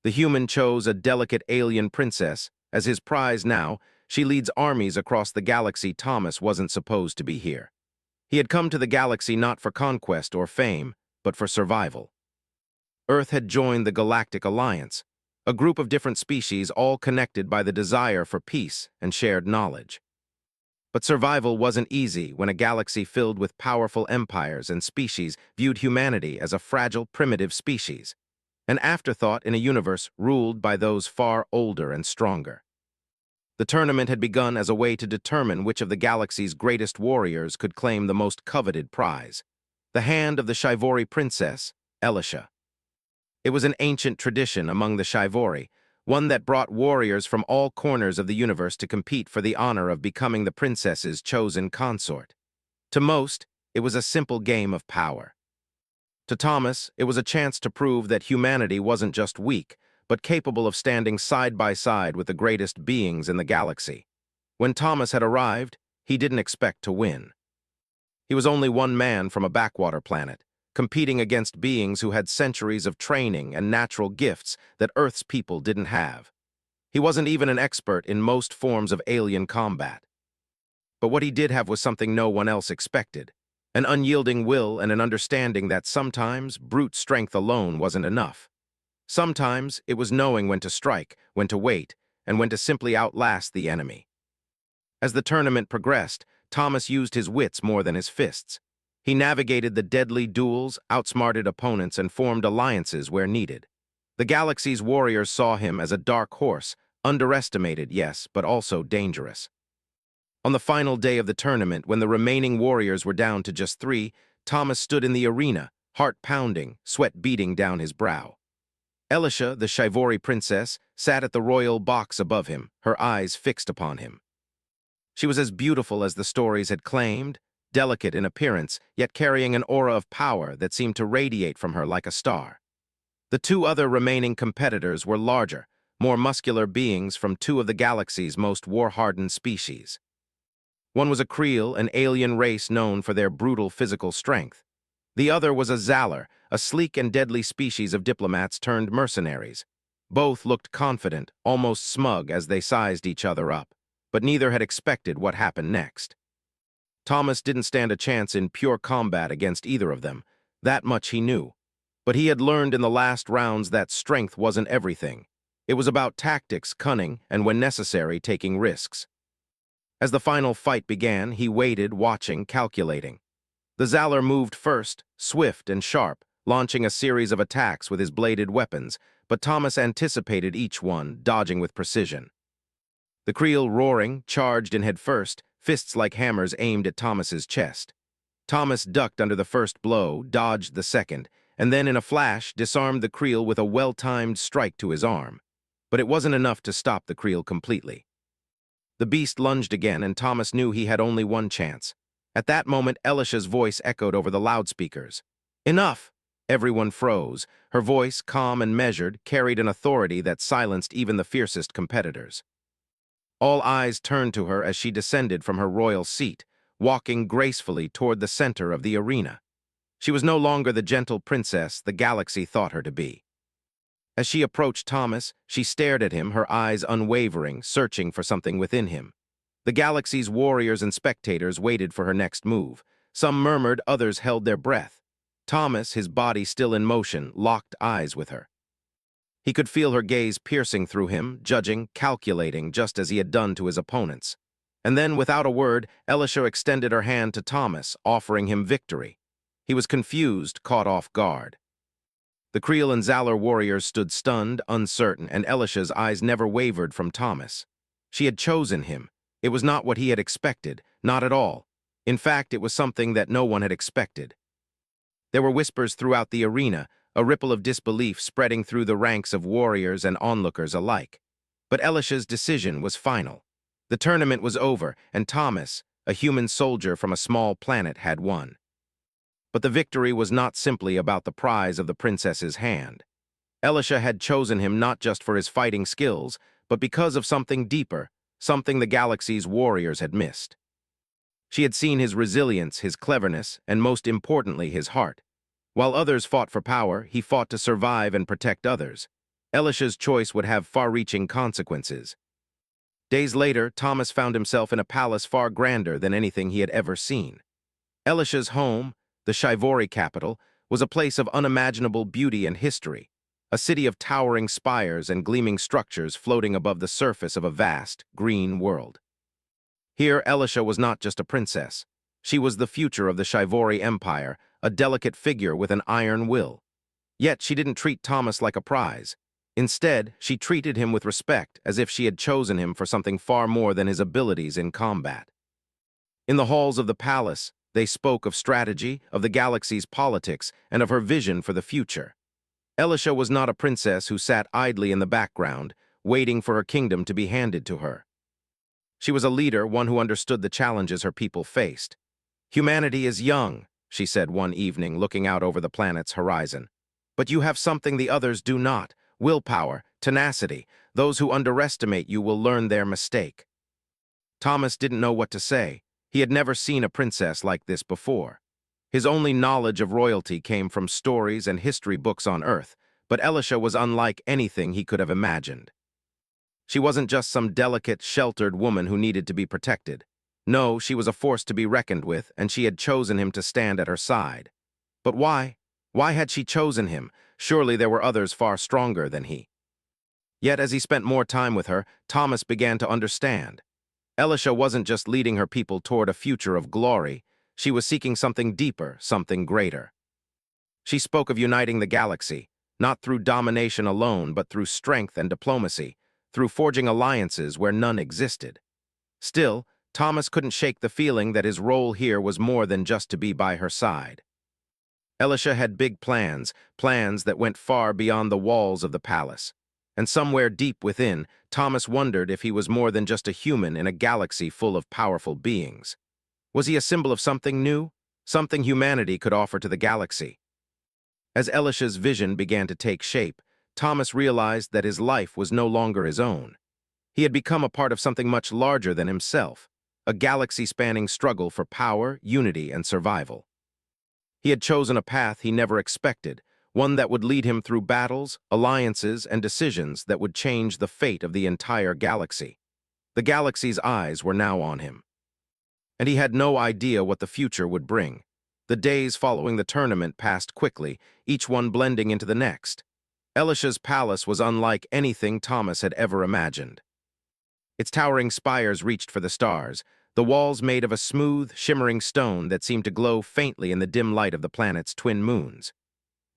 The human chose a delicate alien princess. As his prize now, she leads armies across the galaxy. Thomas wasn't supposed to be here. He had come to the galaxy not for conquest or fame, but for survival. Earth had joined the Galactic Alliance, a group of different species all connected by the desire for peace and shared knowledge. But survival wasn't easy when a galaxy filled with powerful empires and species viewed humanity as a fragile, primitive species, an afterthought in a universe ruled by those far older and stronger. The tournament had begun as a way to determine which of the galaxy's greatest warriors could claim the most coveted prize, the hand of the Scifi princess, Elisha. It was an ancient tradition among the Scifi, one that brought warriors from all corners of the universe to compete for the honor of becoming the princess's chosen consort. To most, it was a simple game of power. To Thomas, it was a chance to prove that humanity wasn't just weak, but capable of standing side by side with the greatest beings in the galaxy. When Thomas had arrived, he didn't expect to win. He was only one man from a backwater planet, competing against beings who had centuries of training and natural gifts that Earth's people didn't have. He wasn't even an expert in most forms of alien combat. But what he did have was something no one else expected, an unyielding will and an understanding that sometimes brute strength alone wasn't enough. Sometimes it was knowing when to strike, when to wait, and when to simply outlast the enemy. As the tournament progressed, Thomas used his wits more than his fists. He navigated the deadly duels, outsmarted opponents, and formed alliances where needed. The galaxy's warriors saw him as a dark horse, underestimated, yes, but also dangerous. On the final day of the tournament, when the remaining warriors were down to just 3, Thomas stood in the arena, heart pounding, sweat beading down his brow. Elisha, the Scifi princess, sat at the royal box above him, her eyes fixed upon him. She was as beautiful as the stories had claimed, delicate in appearance, yet carrying an aura of power that seemed to radiate from her like a star. The 2 other remaining competitors were larger, more muscular beings from 2 of the galaxy's most war-hardened species. One was a Creel, an alien race known for their brutal physical strength. The other was a Zalor, a sleek and deadly species of diplomats turned mercenaries. Both looked confident, almost smug as they sized each other up, but neither had expected what happened next. Thomas didn't stand a chance in pure combat against either of them. That much he knew. But he had learned in the last rounds that strength wasn't everything. It was about tactics, cunning, and when necessary, taking risks. As the final fight began, he waited, watching, calculating. The Zalor moved first, swift and sharp, launching a series of attacks with his bladed weapons, but Thomas anticipated each one, dodging with precision. The Creel, roaring, charged in head first, fists like hammers aimed at Thomas's chest. Thomas ducked under the first blow, dodged the second, and then in a flash disarmed the Creel with a well-timed strike to his arm. But it wasn't enough to stop the Creel completely. The beast lunged again, and Thomas knew he had only one chance. At that moment, Elisha's voice echoed over the loudspeakers. "Enough!" Everyone froze. Her voice, calm and measured, carried an authority that silenced even the fiercest competitors. All eyes turned to her as she descended from her royal seat, walking gracefully toward the center of the arena. She was no longer the gentle princess the galaxy thought her to be. As she approached Thomas, she stared at him, her eyes unwavering, searching for something within him. The galaxy's warriors and spectators waited for her next move. Some murmured, others held their breath. Thomas, his body still in motion, locked eyes with her. He could feel her gaze piercing through him, judging, calculating, just as he had done to his opponents. And then, without a word, Elisha extended her hand to Thomas, offering him victory. He was confused, caught off guard. The Creel and Zalor warriors stood stunned, uncertain, and Elisha's eyes never wavered from Thomas. She had chosen him. It was not what he had expected, not at all. In fact, it was something that no one had expected. There were whispers throughout the arena, a ripple of disbelief spreading through the ranks of warriors and onlookers alike. But Elisha's decision was final. The tournament was over, and Thomas, a human soldier from a small planet, had won. But the victory was not simply about the prize of the princess's hand. Elisha had chosen him not just for his fighting skills, but because of something deeper, something the galaxy's warriors had missed. She had seen his resilience, his cleverness, and most importantly, his heart. While others fought for power, he fought to survive and protect others. Elisha's choice would have far-reaching consequences. Days later, Thomas found himself in a palace far grander than anything he had ever seen. Elisha's home, the Scifi capital, was a place of unimaginable beauty and history, a city of towering spires and gleaming structures floating above the surface of a vast, green world. Here, Elisha was not just a princess. She was the future of the Scifi Empire, a delicate figure with an iron will. Yet she didn't treat Thomas like a prize. Instead, she treated him with respect, as if she had chosen him for something far more than his abilities in combat. In the halls of the palace, they spoke of strategy, of the galaxy's politics, and of her vision for the future. Elisha was not a princess who sat idly in the background, waiting for her kingdom to be handed to her. She was a leader, one who understood the challenges her people faced. "Humanity is young," she said one evening, looking out over the planet's horizon. "But you have something the others do not: willpower, tenacity. Those who underestimate you will learn their mistake." Thomas didn't know what to say. He had never seen a princess like this before. His only knowledge of royalty came from stories and history books on Earth, but Elisha was unlike anything he could have imagined. She wasn't just some delicate, sheltered woman who needed to be protected. No, she was a force to be reckoned with, and she had chosen him to stand at her side. But why? Why had she chosen him? Surely there were others far stronger than he. Yet as he spent more time with her, Thomas began to understand. Elisha wasn't just leading her people toward a future of glory. She was seeking something deeper, something greater. She spoke of uniting the galaxy, not through domination alone, but through strength and diplomacy, through forging alliances where none existed. Still, Thomas couldn't shake the feeling that his role here was more than just to be by her side. Elisha had big plans, plans that went far beyond the walls of the palace. And somewhere deep within, Thomas wondered if he was more than just a human in a galaxy full of powerful beings. Was he a symbol of something new? Something humanity could offer to the galaxy? As Elisha's vision began to take shape, Thomas realized that his life was no longer his own. He had become a part of something much larger than himself, a galaxy-spanning struggle for power, unity, and survival. He had chosen a path he never expected, one that would lead him through battles, alliances, and decisions that would change the fate of the entire galaxy. The galaxy's eyes were now on him. And he had no idea what the future would bring. The days following the tournament passed quickly, each one blending into the next. Elisha's palace was unlike anything Thomas had ever imagined. Its towering spires reached for the stars, the walls made of a smooth, shimmering stone that seemed to glow faintly in the dim light of the planet's twin moons.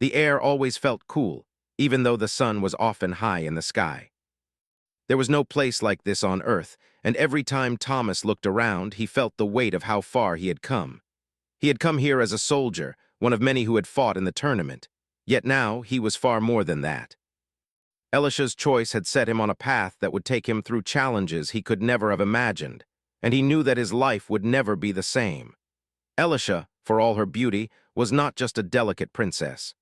The air always felt cool, even though the sun was often high in the sky. There was no place like this on Earth, and every time Thomas looked around, he felt the weight of how far he had come. He had come here as a soldier, one of many who had fought in the tournament. Yet now, he was far more than that. Elisha's choice had set him on a path that would take him through challenges he could never have imagined, and he knew that his life would never be the same. Elisha, for all her beauty, was not just a delicate princess.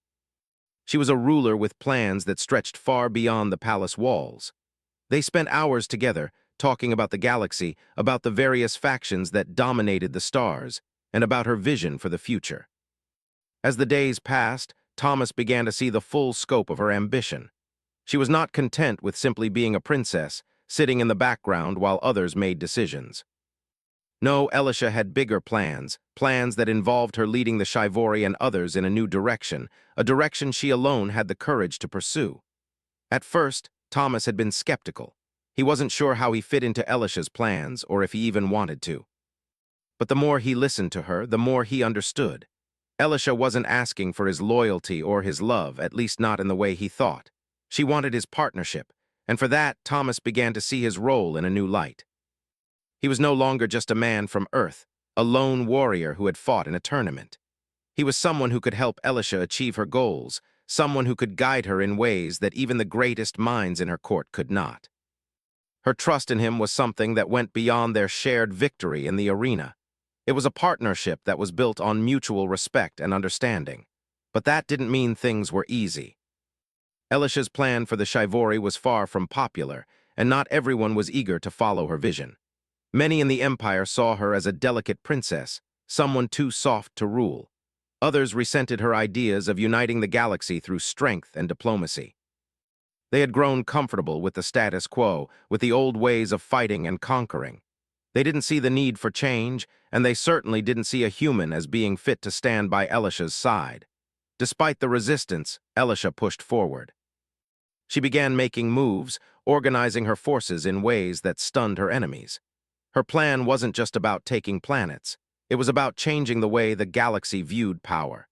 She was a ruler with plans that stretched far beyond the palace walls. They spent hours together, talking about the galaxy, about the various factions that dominated the stars, and about her vision for the future. As the days passed, Thomas began to see the full scope of her ambition. She was not content with simply being a princess, sitting in the background while others made decisions. No, Elisha had bigger plans, plans that involved her leading the Scifi and others in a new direction, a direction she alone had the courage to pursue. At first, Thomas had been skeptical. He wasn't sure how he fit into Elisha's plans, or if he even wanted to. But the more he listened to her, the more he understood. Elisha wasn't asking for his loyalty or his love, at least not in the way he thought. She wanted his partnership, and for that, Thomas began to see his role in a new light. He was no longer just a man from Earth, a lone warrior who had fought in a tournament. He was someone who could help Elisha achieve her goals, someone who could guide her in ways that even the greatest minds in her court could not. Her trust in him was something that went beyond their shared victory in the arena. It was a partnership that was built on mutual respect and understanding. But that didn't mean things were easy. Elisha's plan for the Scifi was far from popular, and not everyone was eager to follow her vision. Many in the Empire saw her as a delicate princess, someone too soft to rule. Others resented her ideas of uniting the galaxy through strength and diplomacy. They had grown comfortable with the status quo, with the old ways of fighting and conquering. They didn't see the need for change, and they certainly didn't see a human as being fit to stand by Elisha's side. Despite the resistance, Elisha pushed forward. She began making moves, organizing her forces in ways that stunned her enemies. Her plan wasn't just about taking planets. It was about changing the way the galaxy viewed power.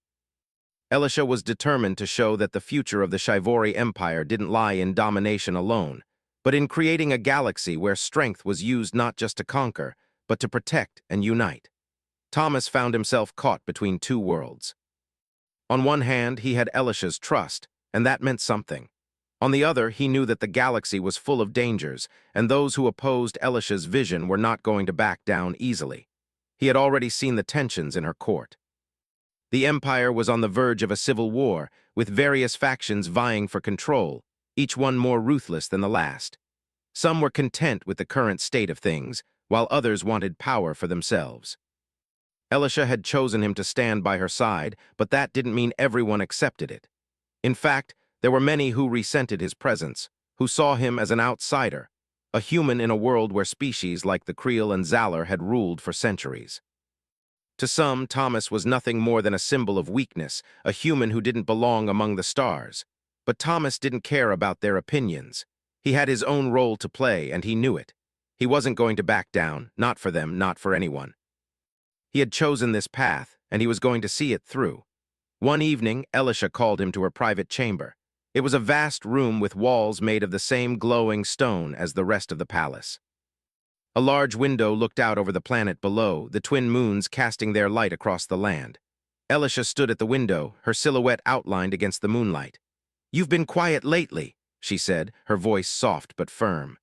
Elisha was determined to show that the future of the Scifi Empire didn't lie in domination alone, but in creating a galaxy where strength was used not just to conquer, but to protect and unite. Thomas found himself caught between two worlds. On one hand, he had Elisha's trust, and that meant something. On the other, he knew that the galaxy was full of dangers, and those who opposed Elisha's vision were not going to back down easily. He had already seen the tensions in her court. The Empire was on the verge of a civil war, with various factions vying for control, each one more ruthless than the last. Some were content with the current state of things, while others wanted power for themselves. Elisha had chosen him to stand by her side, but that didn't mean everyone accepted it. In fact, there were many who resented his presence, who saw him as an outsider, a human in a world where species like the Creel and Zalar had ruled for centuries. To some, Thomas was nothing more than a symbol of weakness, a human who didn't belong among the stars. But Thomas didn't care about their opinions. He had his own role to play, and he knew it. He wasn't going to back down, not for them, not for anyone. He had chosen this path, and he was going to see it through. One evening, Elisha called him to her private chamber. It was a vast room with walls made of the same glowing stone as the rest of the palace. A large window looked out over the planet below, the twin moons casting their light across the land. Elisha stood at the window, her silhouette outlined against the moonlight. "You've been quiet lately," she said, her voice soft but firm.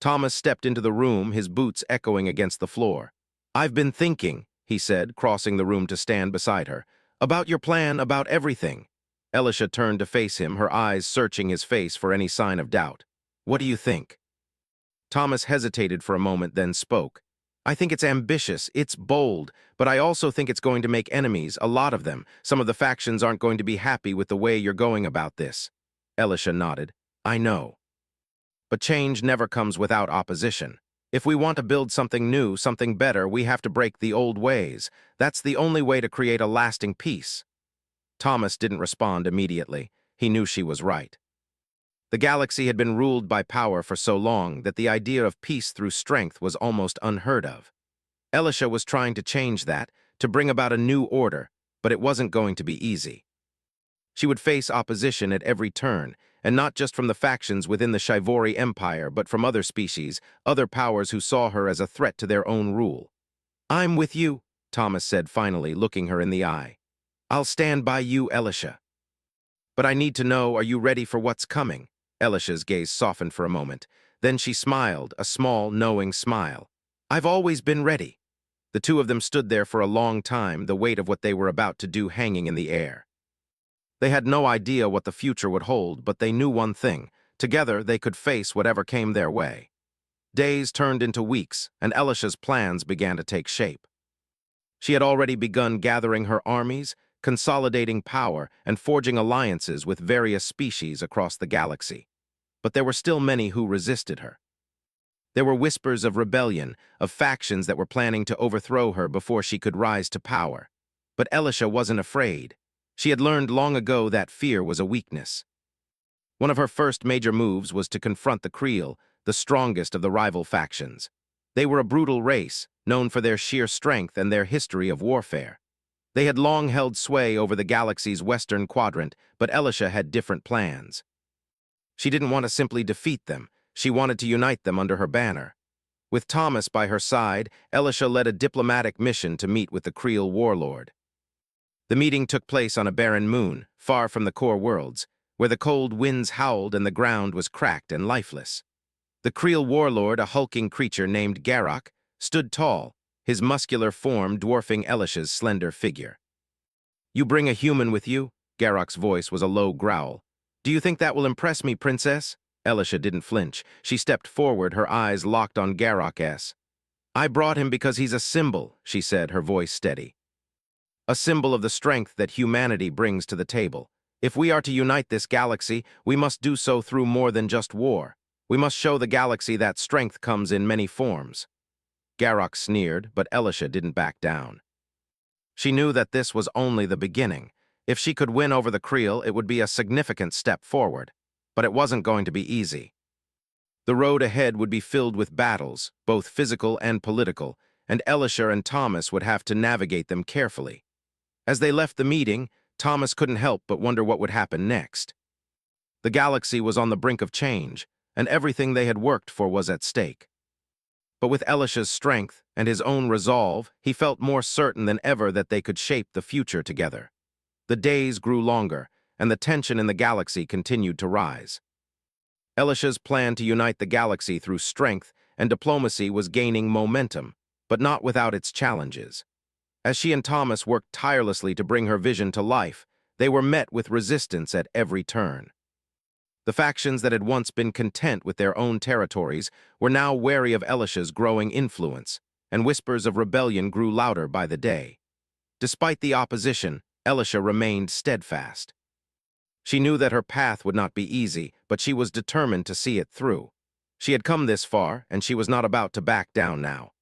Thomas stepped into the room, his boots echoing against the floor. "I've been thinking," he said, crossing the room to stand beside her, "about your plan, about everything." Elisha turned to face him, her eyes searching his face for any sign of doubt. "What do you think?" Thomas hesitated for a moment, then spoke. "I think it's ambitious, it's bold, but I also think it's going to make enemies, a lot of them. Some of the factions aren't going to be happy with the way you're going about this." Elisha nodded. "I know. But change never comes without opposition. If we want to build something new, something better, we have to break the old ways. That's the only way to create a lasting peace." Thomas didn't respond immediately. He knew she was right. The galaxy had been ruled by power for so long that the idea of peace through strength was almost unheard of. Elisha was trying to change that, to bring about a new order, but it wasn't going to be easy. She would face opposition at every turn, and not just from the factions within the Scifi Empire, but from other species, other powers who saw her as a threat to their own rule. "I'm with you," Thomas said finally, looking her in the eye. "I'll stand by you, Elisha. But I need to know, are you ready for what's coming?" Elisha's gaze softened for a moment. Then she smiled, a small, knowing smile. "I've always been ready." The two of them stood there for a long time, the weight of what they were about to do hanging in the air. They had no idea what the future would hold, but they knew one thing. Together, they could face whatever came their way. Days turned into weeks, and Elisha's plans began to take shape. She had already begun gathering her armies, consolidating power, and forging alliances with various species across the galaxy. But there were still many who resisted her. There were whispers of rebellion, of factions that were planning to overthrow her before she could rise to power. But Elisha wasn't afraid. She had learned long ago that fear was a weakness. One of her first major moves was to confront the Creel, the strongest of the rival factions. They were a brutal race, known for their sheer strength and their history of warfare. They had long held sway over the galaxy's western quadrant, but Elisha had different plans. She didn't want to simply defeat them. She wanted to unite them under her banner. With Thomas by her side, Elisha led a diplomatic mission to meet with the Creel warlord. The meeting took place on a barren moon, far from the core worlds, where the cold winds howled and the ground was cracked and lifeless. The Creel warlord, a hulking creature named Garrock, stood tall, his muscular form dwarfing Elisha's slender figure. "You bring a human with you?" Garrock's voice was a low growl. "Do you think that will impress me, princess?" Elisha didn't flinch. She stepped forward, her eyes locked on Garrock. "I brought him because he's a symbol," she said, her voice steady. "A symbol of the strength that humanity brings to the table. If we are to unite this galaxy, we must do so through more than just war. We must show the galaxy that strength comes in many forms. Garrock sneered, but Elisha didn't back down. She knew that this was only the beginning. If she could win over the Creel, it would be a significant step forward. But it wasn't going to be easy. The road ahead would be filled with battles, both physical and political, and Elisha and Thomas would have to navigate them carefully. As they left the meeting, Thomas couldn't help but wonder what would happen next. The galaxy was on the brink of change, and everything they had worked for was at stake. But with Elisha's strength and his own resolve, he felt more certain than ever that they could shape the future together. The days grew longer, and the tension in the galaxy continued to rise. Elisha's plan to unite the galaxy through strength and diplomacy was gaining momentum, but not without its challenges. As she and Thomas worked tirelessly to bring her vision to life, they were met with resistance at every turn. The factions that had once been content with their own territories were now wary of Elisha's growing influence, and whispers of rebellion grew louder by the day. Despite the opposition, Elisha remained steadfast. She knew that her path would not be easy, but she was determined to see it through. She had come this far, and she was not about to back down now.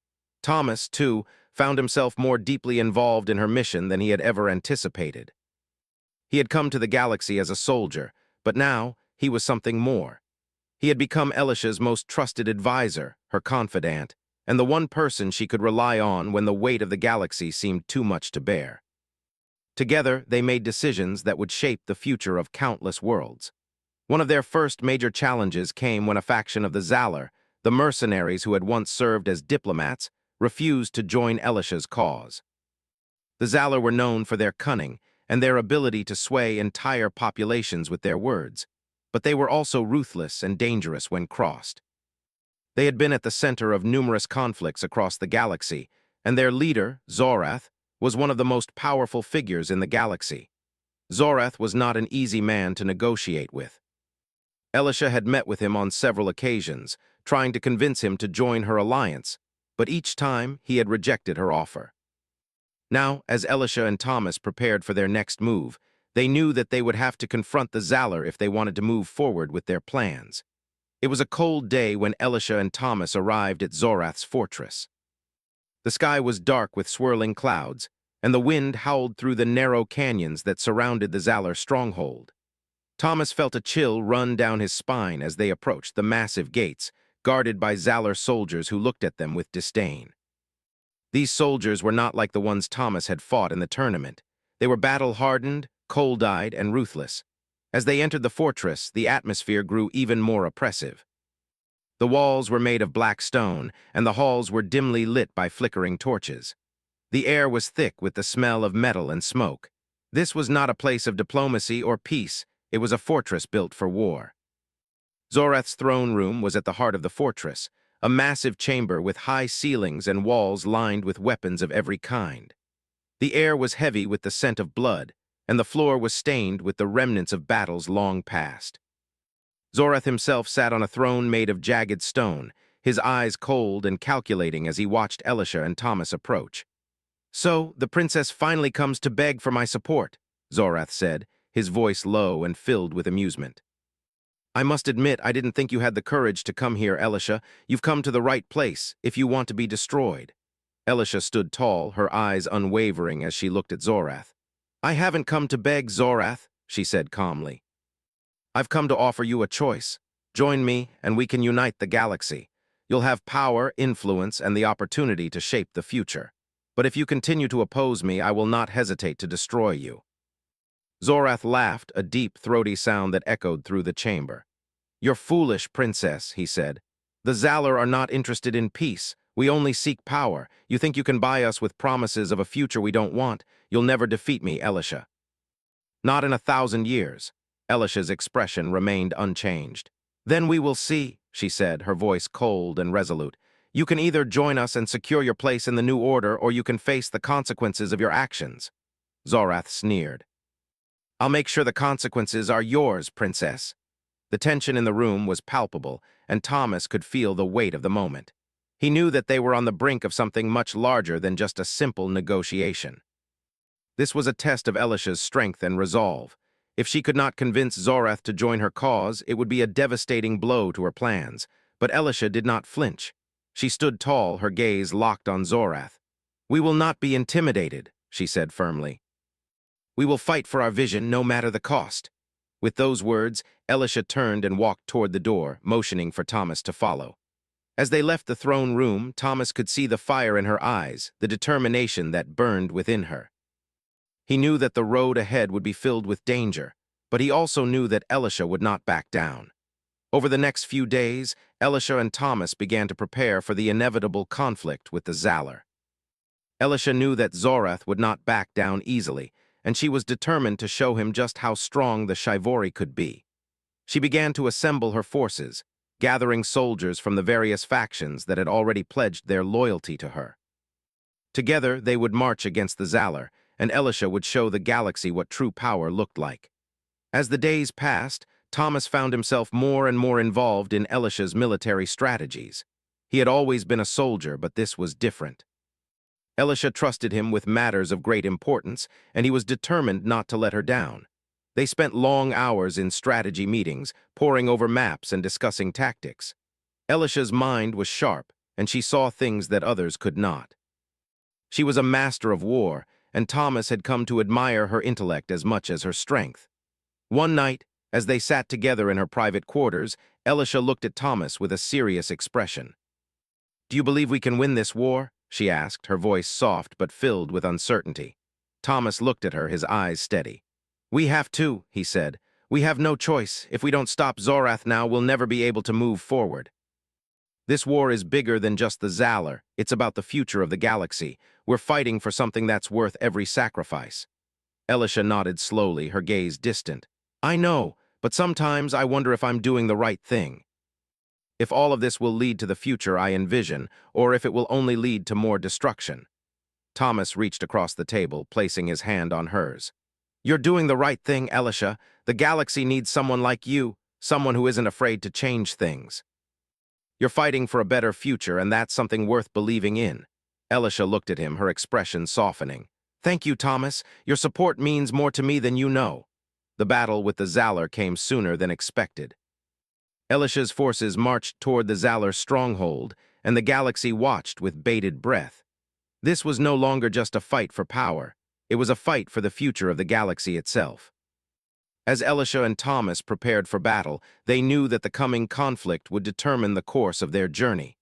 Thomas, too, found himself more deeply involved in her mission than he had ever anticipated. He had come to the galaxy as a soldier, but now he was something more. He had become Elisha's most trusted advisor, her confidant, and the one person she could rely on when the weight of the galaxy seemed too much to bear. Together, they made decisions that would shape the future of countless worlds. One of their first major challenges came when a faction of the Zalor, the mercenaries who had once served as diplomats, refused to join Elisha's cause. The Zalor were known for their cunning and their ability to sway entire populations with their words, but they were also ruthless and dangerous when crossed. They had been at the center of numerous conflicts across the galaxy, and their leader, Zorath, was one of the most powerful figures in the galaxy. Zorath was not an easy man to negotiate with. Elisha had met with him on several occasions, trying to convince him to join her alliance, but each time he had rejected her offer. Now, as Elisha and Thomas prepared for their next move, they knew that they would have to confront the Zalor if they wanted to move forward with their plans. It was a cold day when Elisha and Thomas arrived at Zorath's fortress. The sky was dark with swirling clouds, and the wind howled through the narrow canyons that surrounded the Zalor stronghold. Thomas felt a chill run down his spine as they approached the massive gates, guarded by Zalor soldiers who looked at them with disdain. These soldiers were not like the ones Thomas had fought in the tournament. They were battle-hardened, cold-eyed, and ruthless. As they entered the fortress, the atmosphere grew even more oppressive. The walls were made of black stone, and the halls were dimly lit by flickering torches. The air was thick with the smell of metal and smoke. This was not a place of diplomacy or peace. It was a fortress built for war. Zorath's throne room was at the heart of the fortress, a massive chamber with high ceilings and walls lined with weapons of every kind. The air was heavy with the scent of blood, and the floor was stained with the remnants of battles long past. Zorath himself sat on a throne made of jagged stone, his eyes cold and calculating as he watched Elisha and Thomas approach. "So, the princess finally comes to beg for my support," Zorath said, his voice low and filled with amusement. "I must admit I didn't think you had the courage to come here, Elisha. You've come to the right place, if you want to be destroyed." Elisha stood tall, her eyes unwavering as she looked at Zorath. "I haven't come to beg, Zorath," she said calmly. "I've come to offer you a choice. Join me, and we can unite the galaxy. You'll have power, influence, and the opportunity to shape the future. But if you continue to oppose me, I will not hesitate to destroy you." Zorath laughed, a deep, throaty sound that echoed through the chamber. "You're foolish, princess," he said. "The Zalor are not interested in peace. We only seek power. You think you can buy us with promises of a future we don't want? You'll never defeat me, Elisha." "Not in 1,000 years." Elisha's expression remained unchanged. "Then we will see," she said, her voice cold and resolute. "You can either join us and secure your place in the new order, or you can face the consequences of your actions." Zorath sneered. "I'll make sure the consequences are yours, princess." The tension in the room was palpable, and Thomas could feel the weight of the moment. He knew that they were on the brink of something much larger than just a simple negotiation. This was a test of Elisha's strength and resolve. If she could not convince Zorath to join her cause, it would be a devastating blow to her plans. But Elisha did not flinch. She stood tall, her gaze locked on Zorath. "We will not be intimidated," she said firmly. "We will fight for our vision, no matter the cost." With those words, Elisha turned and walked toward the door, motioning for Thomas to follow. As they left the throne room, Thomas could see the fire in her eyes, the determination that burned within her. He knew that the road ahead would be filled with danger, but he also knew that Elisha would not back down. Over the next few days, Elisha and Thomas began to prepare for the inevitable conflict with the Zalor. Elisha knew that Zorath would not back down easily, and she was determined to show him just how strong the Shivori could be. She began to assemble her forces, gathering soldiers from the various factions that had already pledged their loyalty to her. Together, they would march against the Zalor, and Elisha would show the galaxy what true power looked like. As the days passed, Thomas found himself more and more involved in Elisha's military strategies. He had always been a soldier, but this was different. Elisha trusted him with matters of great importance, and he was determined not to let her down. They spent long hours in strategy meetings, poring over maps and discussing tactics. Elisha's mind was sharp, and she saw things that others could not. She was a master of war, and Thomas had come to admire her intellect as much as her strength. One night, as they sat together in her private quarters, Elisha looked at Thomas with a serious expression. "Do you believe we can win this war?" she asked, her voice soft but filled with uncertainty. Thomas looked at her, his eyes steady. "We have to," he said. "We have no choice. If we don't stop Zorath now, we'll never be able to move forward. This war is bigger than just the Zalor. It's about the future of the galaxy. We're fighting for something that's worth every sacrifice." Elisha nodded slowly, her gaze distant. "I know, but sometimes I wonder if I'm doing the right thing. If all of this will lead to the future I envision, or if it will only lead to more destruction." Thomas reached across the table, placing his hand on hers. "You're doing the right thing, Elisha. The galaxy needs someone like you, someone who isn't afraid to change things. You're fighting for a better future, and that's something worth believing in." Elisha looked at him, her expression softening. "Thank you, Thomas. Your support means more to me than you know." The battle with the Zalor came sooner than expected. Elisha's forces marched toward the Zalor stronghold, and the galaxy watched with bated breath. This was no longer just a fight for power. It was a fight for the future of the galaxy itself. As Elisha and Thomas prepared for battle, they knew that the coming conflict would determine the course of their journey.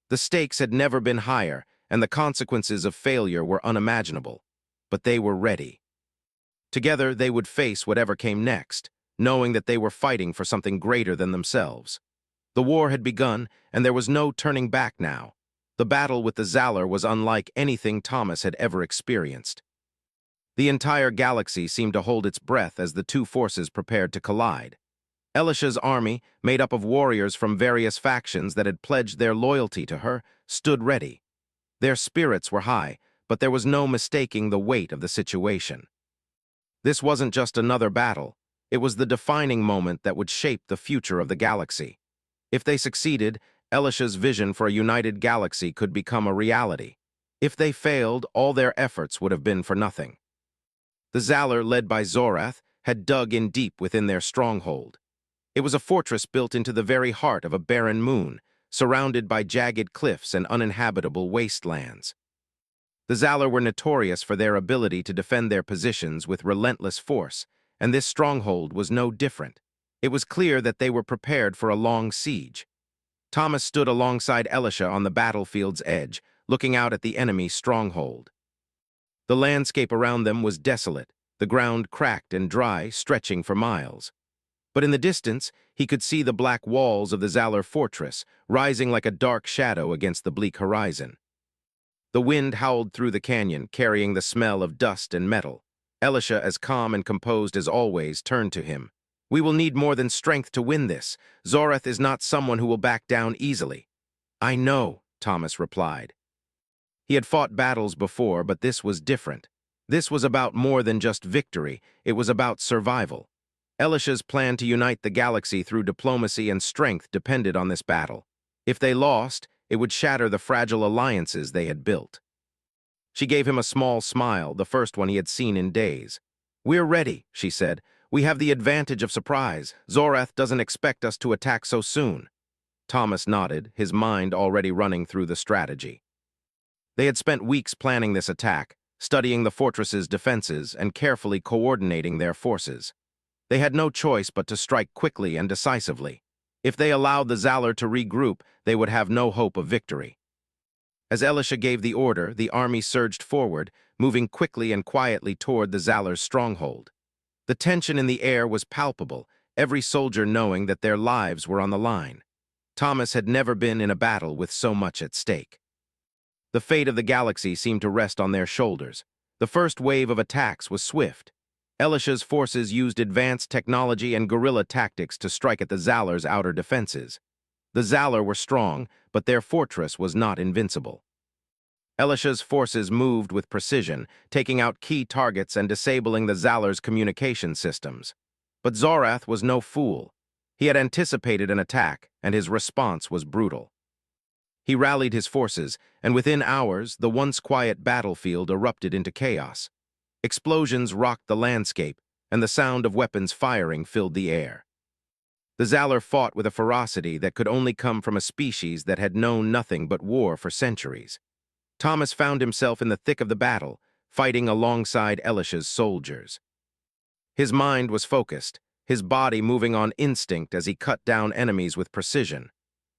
The stakes had never been higher, and the consequences of failure were unimaginable. But they were ready. Together, they would face whatever came next, knowing that they were fighting for something greater than themselves. The war had begun, and there was no turning back now. The battle with the Zalor was unlike anything Thomas had ever experienced. The entire galaxy seemed to hold its breath as the two forces prepared to collide. Elisha's army, made up of warriors from various factions that had pledged their loyalty to her, stood ready. Their spirits were high, but there was no mistaking the weight of the situation. This wasn't just another battle. It was the defining moment that would shape the future of the galaxy. If they succeeded, Elisha's vision for a united galaxy could become a reality. If they failed, all their efforts would have been for nothing. The Zalor, led by Zorath, had dug in deep within their stronghold. It was a fortress built into the very heart of a barren moon, surrounded by jagged cliffs and uninhabitable wastelands. The Zalor were notorious for their ability to defend their positions with relentless force, and this stronghold was no different. It was clear that they were prepared for a long siege. Thomas stood alongside Elisha on the battlefield's edge, looking out at the enemy's stronghold. The landscape around them was desolate, the ground cracked and dry, stretching for miles. But in the distance, he could see the black walls of the Zalor fortress, rising like a dark shadow against the bleak horizon. The wind howled through the canyon, carrying the smell of dust and metal. Elisha, as calm and composed as always, turned to him. "We will need more than strength to win this. Zorath is not someone who will back down easily." "I know," Thomas replied. He had fought battles before, but this was different. This was about more than just victory. It was about survival. Elisha's plan to unite the galaxy through diplomacy and strength depended on this battle. If they lost, it would shatter the fragile alliances they had built. She gave him a small smile, the first one he had seen in days. "We're ready," she said. We have the advantage of surprise. Zorath doesn't expect us to attack so soon. Thomas nodded, his mind already running through the strategy. They had spent weeks planning this attack, studying the fortress's defenses and carefully coordinating their forces. They had no choice but to strike quickly and decisively. If they allowed the Zalor to regroup, they would have no hope of victory. As Elisha gave the order, the army surged forward, moving quickly and quietly toward the Zalor's stronghold. The tension in the air was palpable, every soldier knowing that their lives were on the line. Thomas had never been in a battle with so much at stake. The fate of the galaxy seemed to rest on their shoulders. The first wave of attacks was swift. Elisha's forces used advanced technology and guerrilla tactics to strike at the Zalor's outer defenses. The Zalor were strong, but their fortress was not invincible. Elisha's forces moved with precision, taking out key targets and disabling the Zalor's communication systems. But Zorath was no fool. He had anticipated an attack, and his response was brutal. He rallied his forces, and within hours, the once quiet battlefield erupted into chaos. Explosions rocked the landscape, and the sound of weapons firing filled the air. The Zalor fought with a ferocity that could only come from a species that had known nothing but war for centuries. Thomas found himself in the thick of the battle, fighting alongside Elisha's soldiers. His mind was focused, his body moving on instinct as he cut down enemies with precision.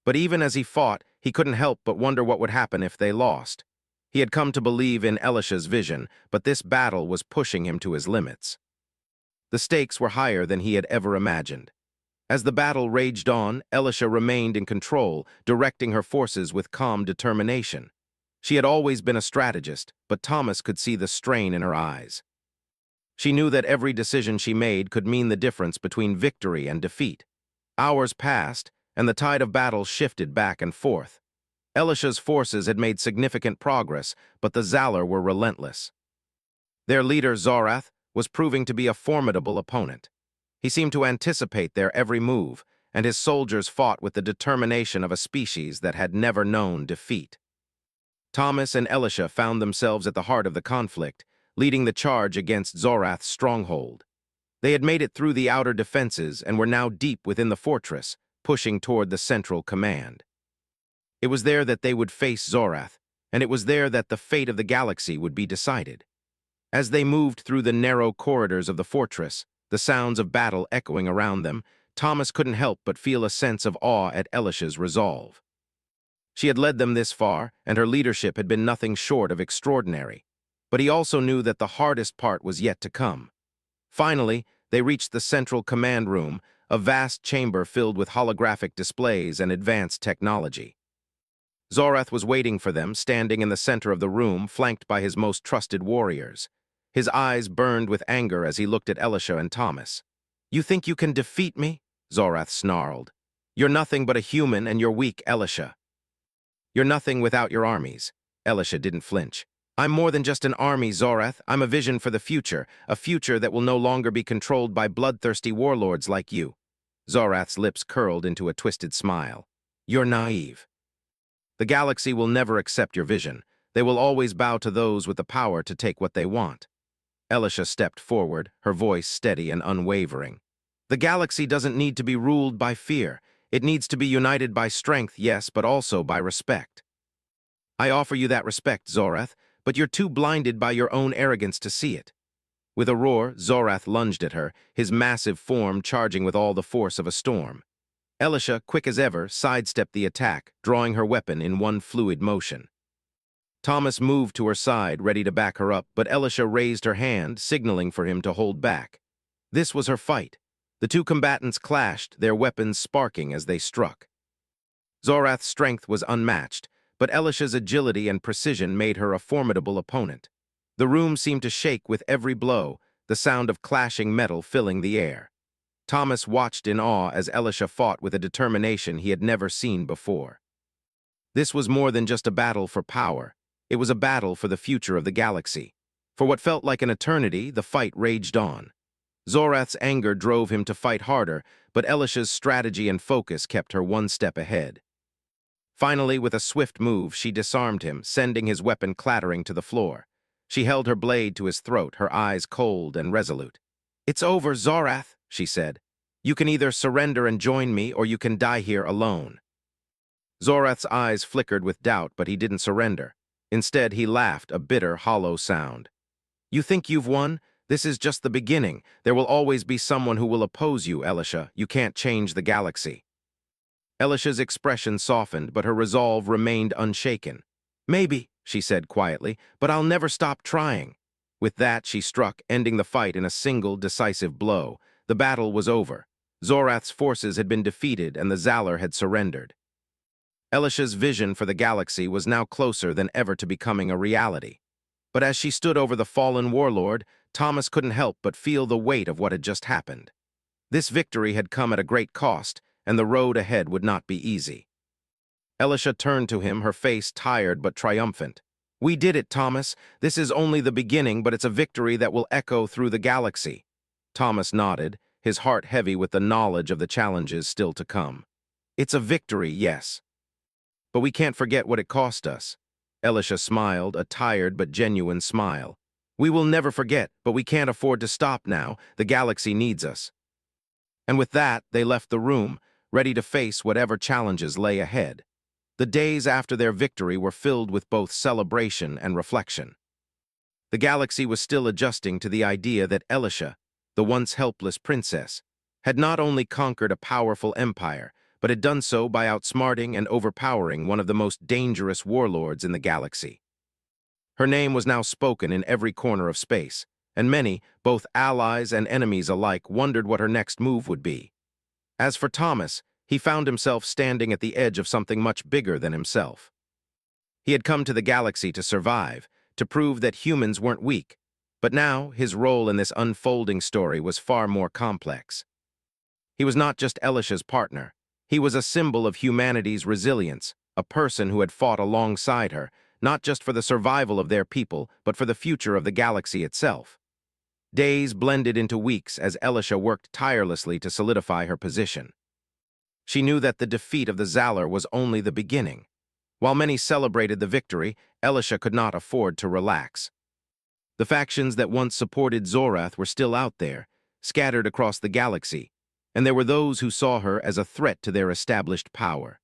But even as he fought, he couldn't help but wonder what would happen if they lost. He had come to believe in Elisha's vision, but this battle was pushing him to his limits. The stakes were higher than he had ever imagined. As the battle raged on, Elisha remained in control, directing her forces with calm determination. She had always been a strategist, but Thomas could see the strain in her eyes. She knew that every decision she made could mean the difference between victory and defeat. Hours passed, and the tide of battle shifted back and forth. Elisha's forces had made significant progress, but the Zalor were relentless. Their leader, Zorath, was proving to be a formidable opponent. He seemed to anticipate their every move, and his soldiers fought with the determination of a species that had never known defeat. Thomas and Elisha found themselves at the heart of the conflict, leading the charge against Zorath's stronghold. They had made it through the outer defenses and were now deep within the fortress, pushing toward the central command. It was there that they would face Zorath, and it was there that the fate of the galaxy would be decided. As they moved through the narrow corridors of the fortress, the sounds of battle echoing around them, Thomas couldn't help but feel a sense of awe at Elisha's resolve. She had led them this far, and her leadership had been nothing short of extraordinary. But he also knew that the hardest part was yet to come. Finally, they reached the central command room, a vast chamber filled with holographic displays and advanced technology. Zorath was waiting for them, standing in the center of the room, flanked by his most trusted warriors. His eyes burned with anger as he looked at Elisha and Thomas. "You think you can defeat me?" Zorath snarled. "You're nothing but a human and you're weak, Elisha." "You're nothing without your armies." Elisha didn't flinch. "I'm more than just an army, Zorath. I'm a vision for the future, a future that will no longer be controlled by bloodthirsty warlords like you." Zorath's lips curled into a twisted smile. "You're naive. The galaxy will never accept your vision. They will always bow to those with the power to take what they want." Elisha stepped forward, her voice steady and unwavering. "The galaxy doesn't need to be ruled by fear. It needs to be united by strength, yes, but also by respect. I offer you that respect, Zorath, but you're too blinded by your own arrogance to see it." With a roar, Zorath lunged at her, his massive form charging with all the force of a storm. Elisha, quick as ever, sidestepped the attack, drawing her weapon in one fluid motion. Thomas moved to her side, ready to back her up, but Elisha raised her hand, signaling for him to hold back. This was her fight. The two combatants clashed, their weapons sparking as they struck. Zorath's strength was unmatched, but Elisha's agility and precision made her a formidable opponent. The room seemed to shake with every blow, the sound of clashing metal filling the air. Thomas watched in awe as Elisha fought with a determination he had never seen before. This was more than just a battle for power. It was a battle for the future of the galaxy. For what felt like an eternity, the fight raged on. Zorath's anger drove him to fight harder, but Elisha's strategy and focus kept her one step ahead. Finally, with a swift move, she disarmed him, sending his weapon clattering to the floor. She held her blade to his throat, her eyes cold and resolute. "It's over, Zorath," she said. "You can either surrender and join me, or you can die here alone." Zorath's eyes flickered with doubt, but he didn't surrender. Instead, he laughed, a bitter, hollow sound. "You think you've won? This is just the beginning. There will always be someone who will oppose you, Elisha. You can't change the galaxy." Elisha's expression softened, but her resolve remained unshaken. "Maybe," she said quietly, "but I'll never stop trying." With that, she struck, ending the fight in a single, decisive blow. The battle was over. Zorath's forces had been defeated, and the Zalor had surrendered. Elisha's vision for the galaxy was now closer than ever to becoming a reality. But as she stood over the fallen warlord, Thomas couldn't help but feel the weight of what had just happened. This victory had come at a great cost, and the road ahead would not be easy. Elisha turned to him, her face tired but triumphant. "We did it, Thomas. This is only the beginning, but it's a victory that will echo through the galaxy." Thomas nodded, his heart heavy with the knowledge of the challenges still to come. "It's a victory, yes. But we can't forget what it cost us." Elisha smiled, a tired but genuine smile. "We will never forget, but we can't afford to stop now. The galaxy needs us." And with that, they left the room, ready to face whatever challenges lay ahead. The days after their victory were filled with both celebration and reflection. The galaxy was still adjusting to the idea that Elisha, the once helpless princess, had not only conquered a powerful empire, but had done so by outsmarting and overpowering one of the most dangerous warlords in the galaxy. Her name was now spoken in every corner of space, and many, both allies and enemies alike, wondered what her next move would be. As for Thomas, he found himself standing at the edge of something much bigger than himself. He had come to the galaxy to survive, to prove that humans weren't weak, but now his role in this unfolding story was far more complex. He was not just Elisha's partner. He was a symbol of humanity's resilience, a person who had fought alongside her, not just for the survival of their people, but for the future of the galaxy itself. Days blended into weeks as Elisha worked tirelessly to solidify her position. She knew that the defeat of the Zalor was only the beginning. While many celebrated the victory, Elisha could not afford to relax. The factions that once supported Zorath were still out there, scattered across the galaxy, and there were those who saw her as a threat to their established power.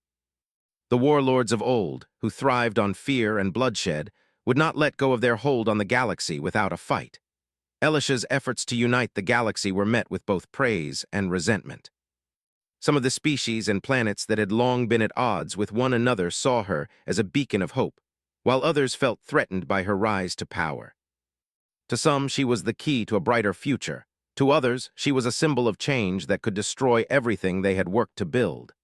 The warlords of old, who thrived on fear and bloodshed, would not let go of their hold on the galaxy without a fight. Elisha's efforts to unite the galaxy were met with both praise and resentment. Some of the species and planets that had long been at odds with one another saw her as a beacon of hope, while others felt threatened by her rise to power. To some, she was the key to a brighter future. To others, she was a symbol of change that could destroy everything they had worked to build.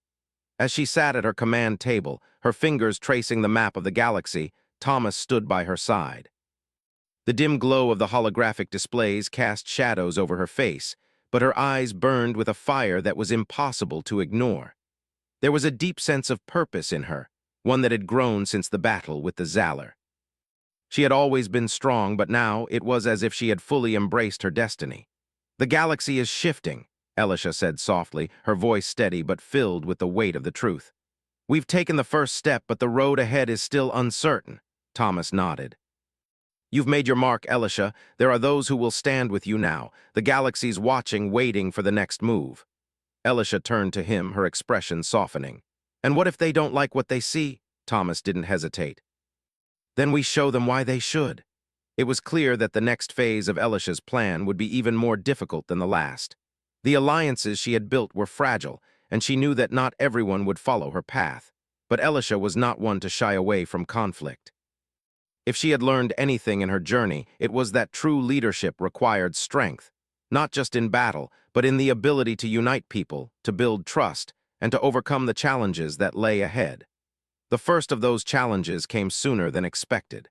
As she sat at her command table, her fingers tracing the map of the galaxy, Thomas stood by her side. The dim glow of the holographic displays cast shadows over her face, but her eyes burned with a fire that was impossible to ignore. There was a deep sense of purpose in her, one that had grown since the battle with the Zalor. She had always been strong, but now it was as if she had fully embraced her destiny. "The galaxy is shifting," Elisha said softly, her voice steady but filled with the weight of the truth. "We've taken the first step, but the road ahead is still uncertain." Thomas nodded. "You've made your mark, Elisha. There are those who will stand with you now. The galaxy's watching, waiting for the next move." Elisha turned to him, her expression softening. "And what if they don't like what they see?" Thomas didn't hesitate. "Then we show them why they should." It was clear that the next phase of Elisha's plan would be even more difficult than the last. The alliances she had built were fragile, and she knew that not everyone would follow her path. But Elisha was not one to shy away from conflict. If she had learned anything in her journey, it was that true leadership required strength, not just in battle, but in the ability to unite people, to build trust, and to overcome the challenges that lay ahead. The first of those challenges came sooner than expected.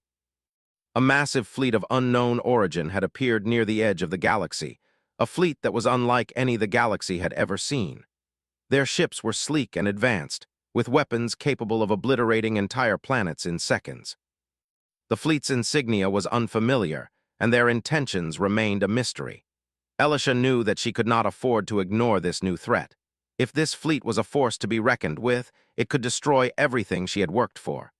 A massive fleet of unknown origin had appeared near the edge of the galaxy, a fleet that was unlike any the galaxy had ever seen. Their ships were sleek and advanced, with weapons capable of obliterating entire planets in seconds. The fleet's insignia was unfamiliar, and their intentions remained a mystery. Elisha knew that she could not afford to ignore this new threat. If this fleet was a force to be reckoned with, it could destroy everything she had worked for.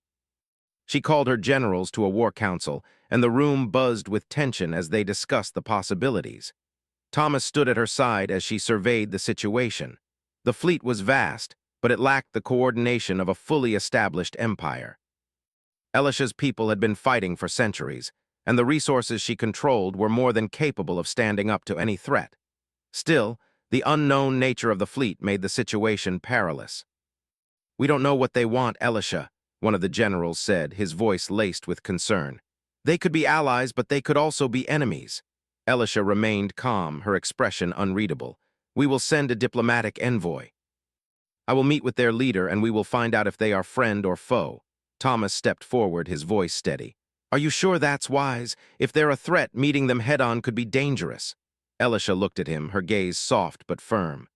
She called her generals to a war council, and the room buzzed with tension as they discussed the possibilities. Thomas stood at her side as she surveyed the situation. The fleet was vast, but it lacked the coordination of a fully established empire. Elisha's people had been fighting for centuries, and the resources she controlled were more than capable of standing up to any threat. Still, the unknown nature of the fleet made the situation perilous. "We don't know what they want, Elisha," one of the generals said, his voice laced with concern. "They could be allies, but they could also be enemies." Elisha remained calm, her expression unreadable. "We will send a diplomatic envoy. I will meet with their leader, and we will find out if they are friend or foe." Thomas stepped forward, his voice steady. "Are you sure that's wise? If they're a threat, meeting them head-on could be dangerous." Elisha looked at him, her gaze soft but firm.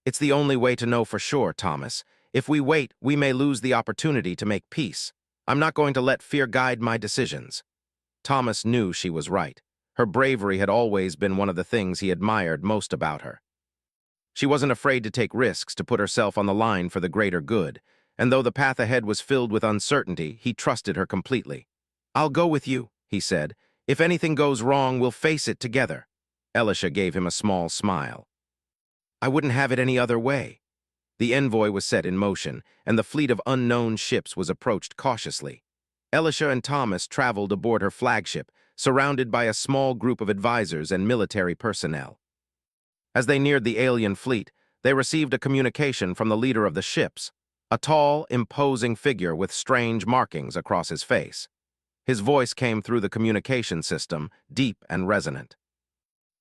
"It's the only way to know for sure, Thomas. If we wait, we may lose the opportunity to make peace. I'm not going to let fear guide my decisions." Thomas knew she was right. Her bravery had always been one of the things he admired most about her. She wasn't afraid to take risks, to put herself on the line for the greater good, and though the path ahead was filled with uncertainty, he trusted her completely. "I'll go with you," he said. "If anything goes wrong, we'll face it together." Elisha gave him a small smile. "I wouldn't have it any other way." The envoy was set in motion, and the fleet of unknown ships was approached cautiously. Elisha and Thomas traveled aboard her flagship, surrounded by a small group of advisors and military personnel. As they neared the alien fleet, they received a communication from the leader of the ships, a tall, imposing figure with strange markings across his face. His voice came through the communication system, deep and resonant.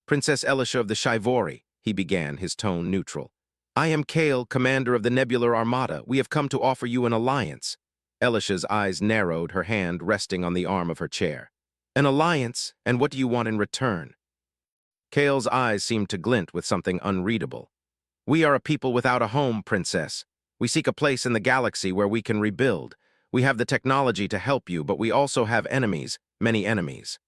"Princess Elisha of the Scifi," he began, his tone neutral. "I am Kale, commander of the Nebular Armada. We have come to offer you an alliance." Elisha's eyes narrowed, her hand resting on the arm of her chair. "An alliance? And what do you want in return?" Kale's eyes seemed to glint with something unreadable. "We are a people without a home, Princess. We seek a place in the galaxy where we can rebuild. We have the technology to help you, but we also have enemies, many enemies.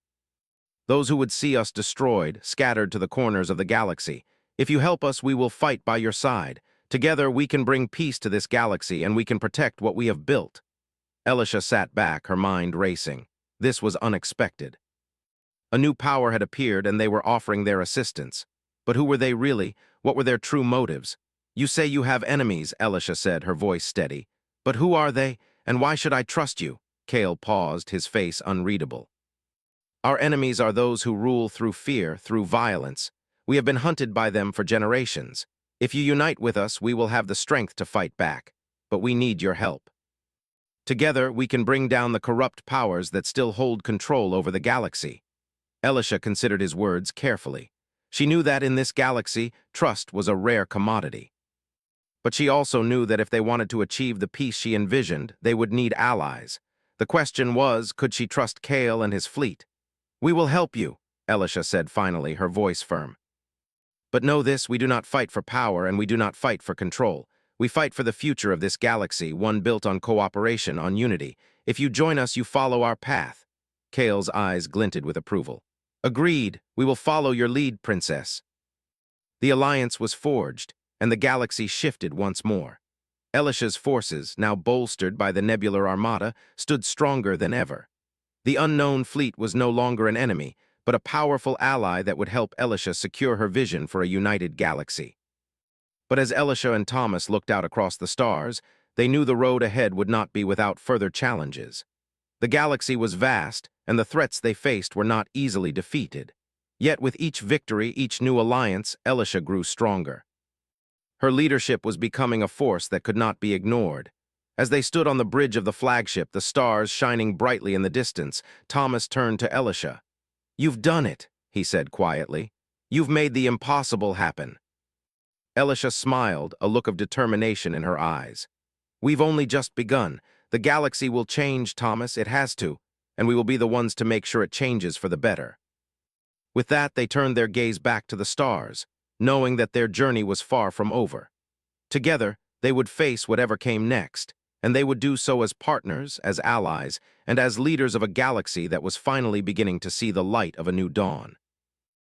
Those who would see us destroyed, scattered to the corners of the galaxy. If you help us, we will fight by your side. Together, we can bring peace to this galaxy, and we can protect what we have built." Elisha sat back, her mind racing. This was unexpected. A new power had appeared, and they were offering their assistance. But who were they really? What were their true motives? "You say you have enemies," Elisha said, her voice steady. "But who are they, and why should I trust you?" Kale paused, his face unreadable. "Our enemies are those who rule through fear, through violence. We have been hunted by them for generations. If you unite with us, we will have the strength to fight back. But we need your help. Together, we can bring down the corrupt powers that still hold control over the galaxy." Elisha considered his words carefully. She knew that in this galaxy, trust was a rare commodity. But she also knew that if they wanted to achieve the peace she envisioned, they would need allies. The question was, could she trust Kale and his fleet? "We will help you," Elisha said finally, her voice firm. "But know this, we do not fight for power, and we do not fight for control. We fight for the future of this galaxy, one built on cooperation, on unity. If you join us, you follow our path." Kale's eyes glinted with approval. "Agreed. We will follow your lead, Princess." The alliance was forged, and the galaxy shifted once more. Elisha's forces, now bolstered by the Nebular Armada, stood stronger than ever. The unknown fleet was no longer an enemy, but a powerful ally that would help Elisha secure her vision for a united galaxy. But as Elisha and Thomas looked out across the stars, they knew the road ahead would not be without further challenges. The galaxy was vast, and the threats they faced were not easily defeated. Yet with each victory, each new alliance, Elisha grew stronger. Her leadership was becoming a force that could not be ignored. As they stood on the bridge of the flagship, the stars shining brightly in the distance, Thomas turned to Elisha. "You've done it," he said quietly. "You've made the impossible happen." Elisha smiled, a look of determination in her eyes. "We've only just begun. The galaxy will change, Thomas, it has to, and we will be the ones to make sure it changes for the better." With that, they turned their gaze back to the stars, knowing that their journey was far from over. Together, they would face whatever came next, and they would do so as partners, as allies, and as leaders of a galaxy that was finally beginning to see the light of a new dawn.